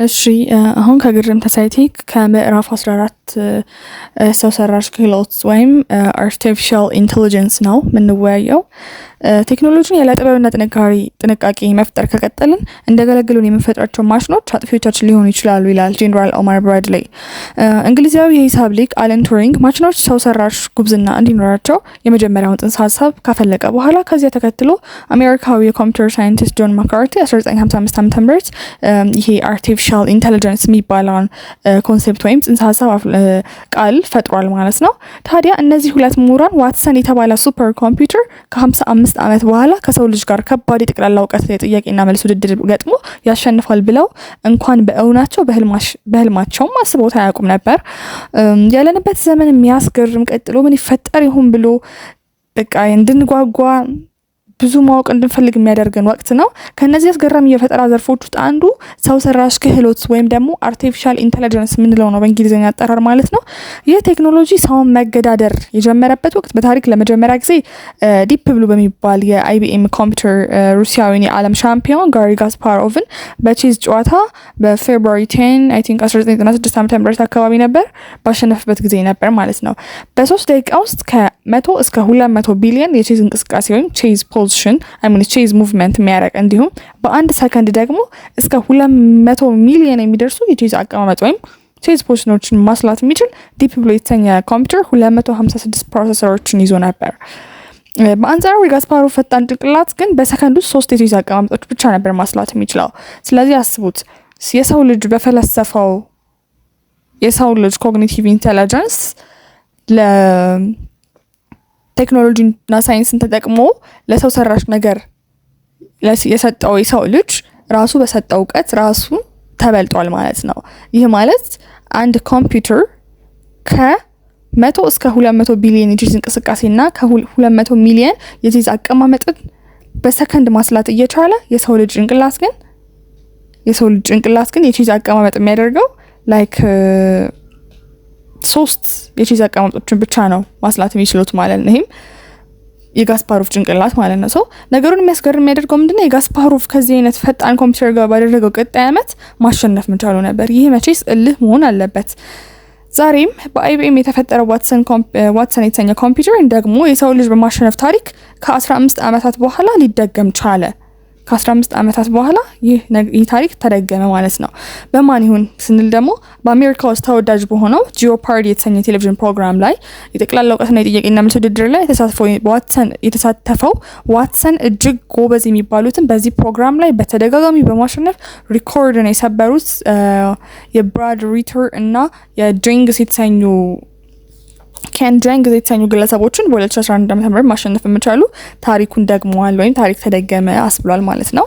እሺ አሁን ከግርምት ሶሳይቲ ከምዕራፍ 14 ሰው ሰራሽ ክህሎት ወይም አርቲፊሻል ኢንተለጀንስ ነው የምንወያየው። ቴክኖሎጂን ያለ ጥበብና ጥንቃቄ መፍጠር ከቀጠልን እንደገለገሉን የምንፈጥራቸው ማሽኖች አጥፊዎቻችን ሊሆኑ ይችላሉ ይላል ጄኔራል ኦማር ብራድሌይ። እንግሊዛዊ የሂሳብ ሊቅ አለን ቱሪንግ ማሽኖች ሰው ሰራሽ ጉብዝና እንዲኖራቸው የመጀመሪያውን ጽንሰ ሀሳብ ካፈለቀ በኋላ ከዚያ ተከትሎ አሜሪካዊ የኮምፒውተር ሳይንቲስት ጆን ማካርቲ 1955 ዓ.ም ይሄ አርቲፊሻል ኢንተለጀንስ የሚባለውን ኮንሴፕት ወይም ጽንሰ ሀሳብ ቃል ፈጥሯል ማለት ነው። ታዲያ እነዚህ ሁለት ምሁራን ዋትሰን የተባለ ሱፐር ኮምፒውተር ከ55 ዓመት በኋላ ከሰው ልጅ ጋር ከባድ የጠቅላላ እውቀት የጥያቄና መልስ ውድድር ገጥሞ ያሸንፋል ብለው እንኳን በእውናቸው በህልማቸውም አስበውት አያውቁም ነበር። ያለንበት ዘመን የሚያስገርም ቀጥሎ ምን ይፈጠር ይሁን ብሎ በቃ እንድንጓጓ ብዙ ማወቅ እንድንፈልግ የሚያደርገን ወቅት ነው። ከነዚህ አስገራሚ የፈጠራ ዘርፎች ውስጥ አንዱ ሰው ሰራሽ ክህሎት ወይም ደግሞ አርቲፊሻል ኢንተለጀንስ የምንለው ነው በእንግሊዝኛ አጠራር ማለት ነው። ይህ ቴክኖሎጂ ሰውን መገዳደር የጀመረበት ወቅት በታሪክ ለመጀመሪያ ጊዜ ዲፕ ብሉ በሚባል የአይቢኤም ኮምፒውተር ሩሲያዊን የዓለም ሻምፒዮን ጋሪ ካስፓሮቭን በቼዝ ጨዋታ በፌብሩዋሪ 10 አይ ቲንክ 1996 ዓ.ም አካባቢ ነበር ባሸነፈበት ጊዜ ነበር ማለት ነው። በ3 ደቂቃ ውስጥ ከ100 እስከ 200 ቢሊዮን የቼዝ እንቅስቃሴ ወይም ቼዝ ቼዝ ሙቭመንት የሚያደርግ እንዲሁም በአንድ ሰከንድ ደግሞ እስከ 200 ሚሊዮን የሚደርሱ የቼዝ አቀማመጥ ወይም ቼዝ ፖዚሽኖችን ማስላት የሚችል ዲፕ ብሉ የተሰኘ ኮምፒውተር 256 ፕሮሰሰሮችን ይዞ ነበር። በአንጻሩ የጋስፓሮቭ ፈጣን ጭንቅላት ግን በሰከንድ ውስጥ 3 የቼዝ አቀማመጦች ብቻ ነበር ማስላት የሚችለው። ስለዚህ አስቡት የሰው ልጅ በፈለሰፈው የሰው ልጅ ኮግኒቲቭ ኢንተለጀንስ ቴክኖሎጂና ሳይንስን ተጠቅሞ ለሰው ሰራሽ ነገር የሰጠው የሰው ልጅ ራሱ በሰጠው እውቀት ራሱ ተበልጧል ማለት ነው። ይህ ማለት አንድ ኮምፒውተር ከ100 እስከ 200 ቢሊዮን የቼዝ እንቅስቃሴና ከ200 ሚሊዮን የቼዝ አቀማመጥን በሰከንድ ማስላት እየቻለ የሰው ልጅ ጭንቅላት ግን የቼዝ አቀማመጥ የሚያደርገው ላይክ 3 የቼዝ አቀማመጦችን ብቻ ነው ማስላት የሚችሉት ማለት ነው። ይሄም የጋስፓሮቭ ጭንቅላት ማለት ነው። ሰው ነገሩን የሚያስገርም የሚያደርገው ምንድነው የጋስፓሮቭ ከዚህ አይነት ፈጣን ኮምፒውተር ጋር ባደረገው ቀጣይ ዓመት ማሸነፍ መቻሉ ነበር። ይሄ መቼስ እልህ መሆን አለበት። ዛሬም በአይቢኤም የተፈጠረው ዋትሰን የተሰኘ ኮምፒውተር ደግሞ የሰው ልጅ በማሸነፍ ታሪክ ከ15 ዓመታት በኋላ ሊደገም ቻለ። ከ15 ዓመታት በኋላ ይህ ታሪክ ተደገመ ማለት ነው። በማን ይሁን ስንል ደግሞ በአሜሪካ ውስጥ ተወዳጅ በሆነው ጂኦፓርዲ የተሰኘ ቴሌቪዥን ፕሮግራም ላይ የጠቅላላ እውቀትና የጥያቄና መልስ ውድድር ላይ የተሳተፈው ዋትሰን እጅግ ጎበዝ የሚባሉትን በዚህ ፕሮግራም ላይ በተደጋጋሚ በማሸነፍ ሪኮርድን የሰበሩት የብራድ ሪተር እና የጄንግስ የተሰኙ የተሰኙ ግለሰቦችን በ2011 ዓ.ም ማሸነፍ የምቻሉ ታሪኩን ደግመዋል ወይም ታሪክ ተደገመ አስብሏል ማለት ነው።